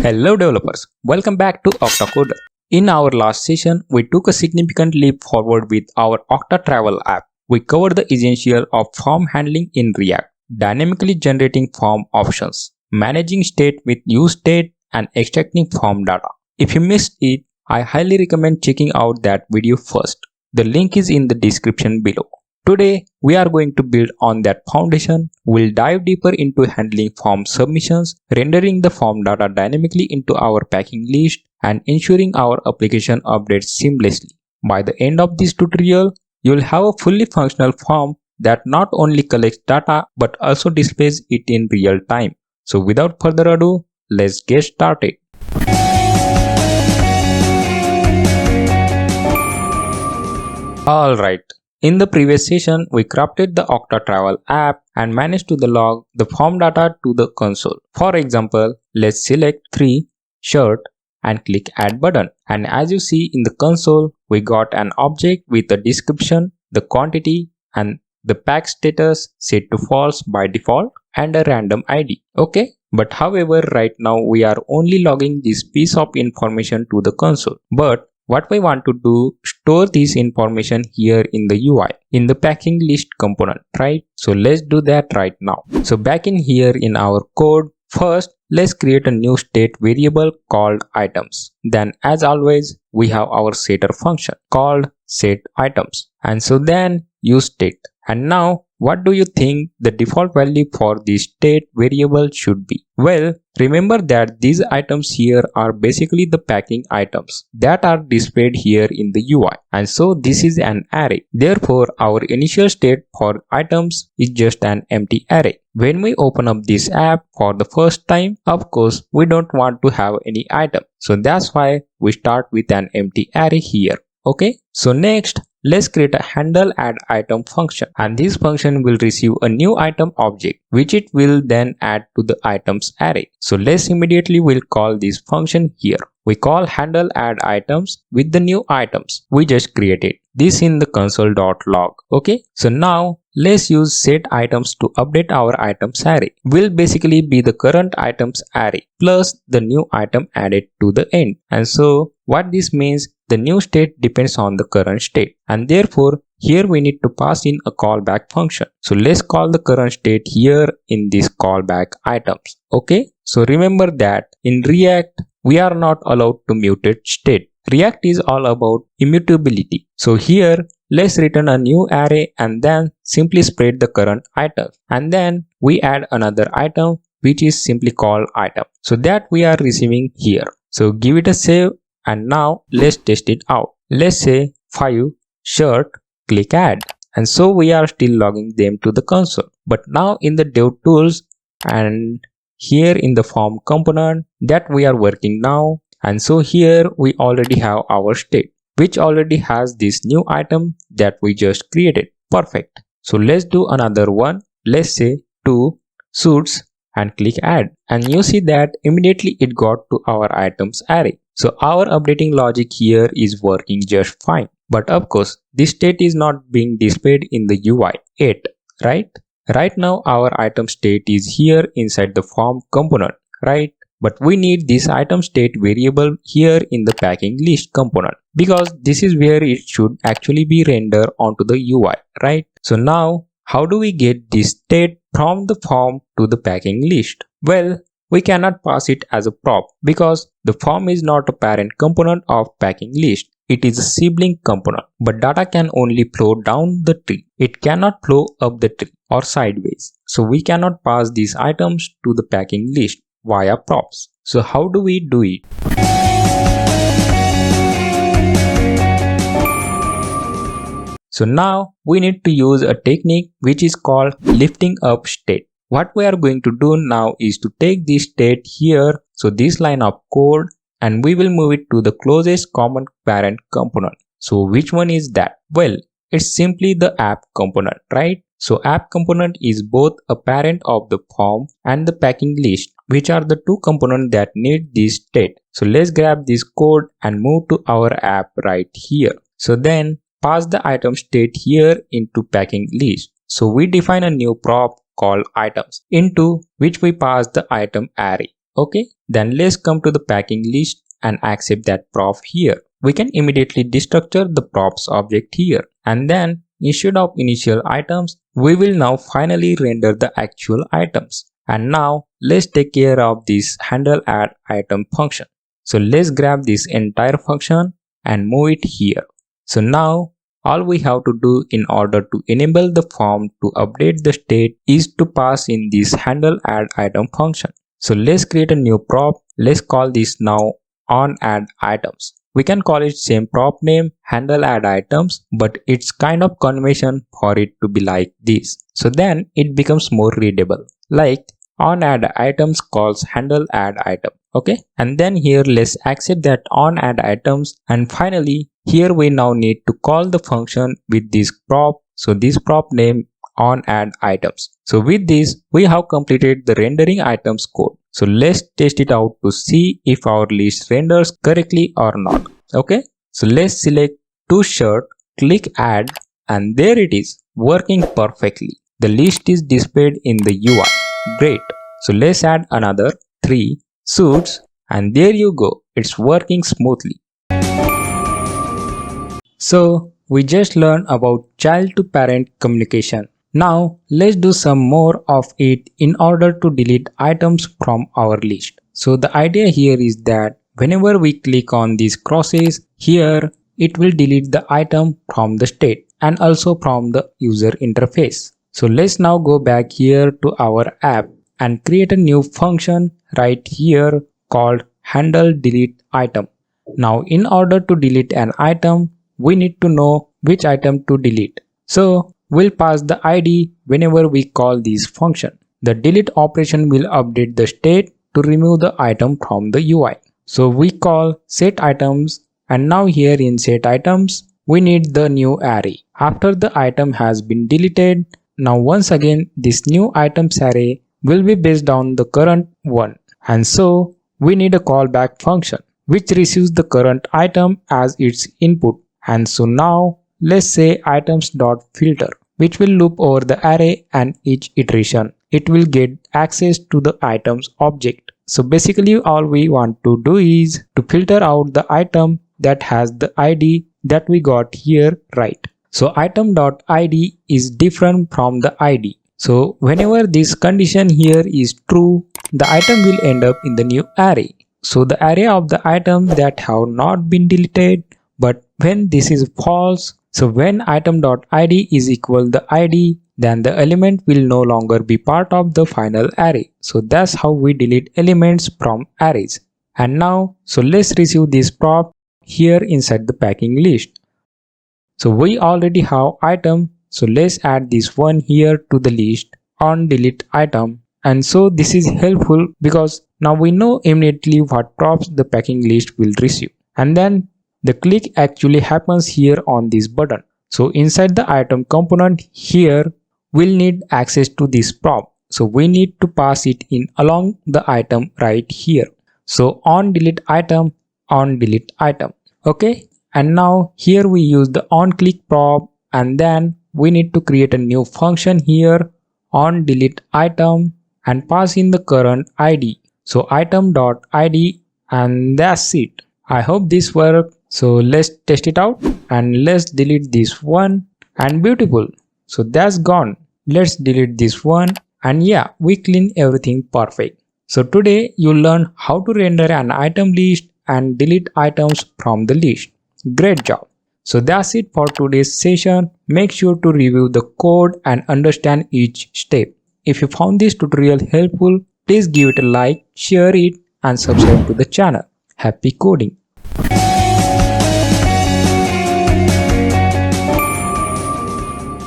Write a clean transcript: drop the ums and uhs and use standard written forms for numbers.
Hello developers, welcome back to OctaCoder. In our last session, we took a significant leap forward with our Octa Travel app. We covered the essential of form handling in React, dynamically generating form options, managing state with useState, and extracting form data. If you missed it, I highly recommend checking out that video first. The link is in the description below. Today, we are going to build on that foundation. We'll dive deeper into handling form submissions, rendering the form data dynamically into our packing list, and ensuring our application updates seamlessly. By the end of this tutorial, you'll have a fully functional form that not only collects data but also displays it in real time. So without further ado, let's get started. Alright. In the previous session, we crafted the Octa Travel app and managed to log the form data to the console. For example, let's select 3 shirt and click add button. And as you see in the console, we got an object with a description, the quantity, and the pack status set to false by default and a random ID. Okay. But however, right now we are only logging this piece of information to the console. But what we want to do, store this information here in the UI, in the packing list component, right? So let's do that right now. So back in here in our code, first let's create a new state variable called items. Then as always, we have our setter function called setItems. And so then use state. And now what do you think the default value for this state variable should be? Well, remember that these items here are basically the packing items that are displayed here in the UI. And so this is an array. Therefore, our initial state for items is just an empty array. When we open up this app for the first time, of course, we don't want to have any item. So that's why we start with an empty array here. Okay. So next, let's create a handle add item function, and this function will receive a new item object which it will then add to the items array. So let's immediately will call this function here. We call handle add items with the new items we just created. This in the console.log. Okay. So now let's use setItems to update our items array. Will basically be the current items array plus the new item added to the end. And so what this means, the new state depends on the current state, and therefore here we need to pass in a callback function. So let's call the current state here in this callback items. Okay. So remember that in React we are not allowed to mutate state. React is all about immutability. So here let's return a new array and then simply spread the current item, and then we add another item which is simply called item. So that we are receiving here. So give it a save. And now let's test it out. Let's say 5 shirt, click add. And so we are still logging them to the console. But now in the dev tools and here in the form component that we are working now. And so here we already have our state, which already has this new item that we just created. Perfect. So let's do another one. Let's say 2 suits and click add. And you see that immediately it got to our items array. So our updating logic here is working just fine. But of course, this state is not being displayed in the UI yet, right? Right now our item state is here inside the form component, right? But we need this item state variable here in the packing list component, because this is where it should actually be rendered onto the UI, right? So now how do we get this state from the form to the packing list? Well, we cannot pass it as a prop because the form is not a parent component of packing list. It is a sibling component, but data can only flow down the tree. It cannot flow up the tree or sideways. So we cannot pass these items to the packing list via props. So how do we do it? So now we need to use a technique which is called lifting up state. What we are going to do now is to take this state here, so this line of code, and we will move it to the closest common parent component. So which one is that? Well, it's simply the app component, right? So app component is both a parent of the form and the packing list, which are the two components that need this state. So let's grab this code and move to our app right here. So then pass the item state here into packing list. So we define a new prop called items, into which we pass the item array. Okay, then let's come to the packing list and accept that prop here. We can immediately destructure the props object here, and then instead of initial items, we will now finally render the actual items. And now let's take care of this handle add item function. So let's grab this entire function and move it here. So now all we have to do in order to enable the form to update the state is to pass in this handle add item function. So let's create a new prop. Let's call this now on add items. We can call it same prop name handle add items, but it's kind of convention for it to be like this. So then it becomes more readable. Like on add items calls handle add item. Okay, and then here let's accept that on add items, and finally here we now need to call the function with this prop. So this prop name on add items. So with this we have completed the rendering items code. So let's test it out to see if our list renders correctly or not. Okay, so let's select to shirt, click add, and there it is, working perfectly. The list is displayed in the UI. Great. So let's add another 3 suits, and there you go, it's working smoothly. So we just learned about child to parent communication. Now let's do some more of it in order to delete items from our list. So the idea here is that whenever we click on these crosses here, it will delete the item from the state and also from the user interface. So let's now go back here to our app and create a new function right here called handle delete item. Now in order to delete an item, we need to know which item to delete. So we'll pass the ID whenever we call this function. The delete operation will update the state to remove the item from the UI. So we call set items, and now here in set items we need the new array. After the item has been deleted, now once again this new items array will be based on the current one, and so we need a callback function which receives the current item as its input. And so now let's say items.filter, which will loop over the array, and each iteration it will get access to the items object. So basically all we want to do is to filter out the item that has the ID that we got here, right? So item.id is different from the ID. So whenever this condition here is true, the item will end up in the new array. So the array of the items that have not been deleted. But when this is false, so when item.id is equal the ID, then the element will no longer be part of the final array. So that's how we delete elements from arrays. And now, so let's receive this prop here inside the packing list. So we already have item. So let's add this one here to the list on delete item. And so this is helpful because now we know immediately what props the packing list will receive. And then the click actually happens here on this button. So inside the item component here, we'll need access to this prop. So we need to pass it in along the item right here. So on delete item, on delete item. Okay. And now here we use the on click prop, and then we need to create a new function here on delete item and pass in the current ID. So item.id, and that's it. I hope this worked. So let's test it out, and let's delete this one, and beautiful. So that's gone. Let's delete this one, and yeah, we clean everything perfect. So today you learned how to render an item list and delete items from the list. Great job. So that's it for today's session. Make sure to review the code and understand each step. If you found this tutorial helpful, please give it a like, share it, and subscribe to the channel. Happy coding!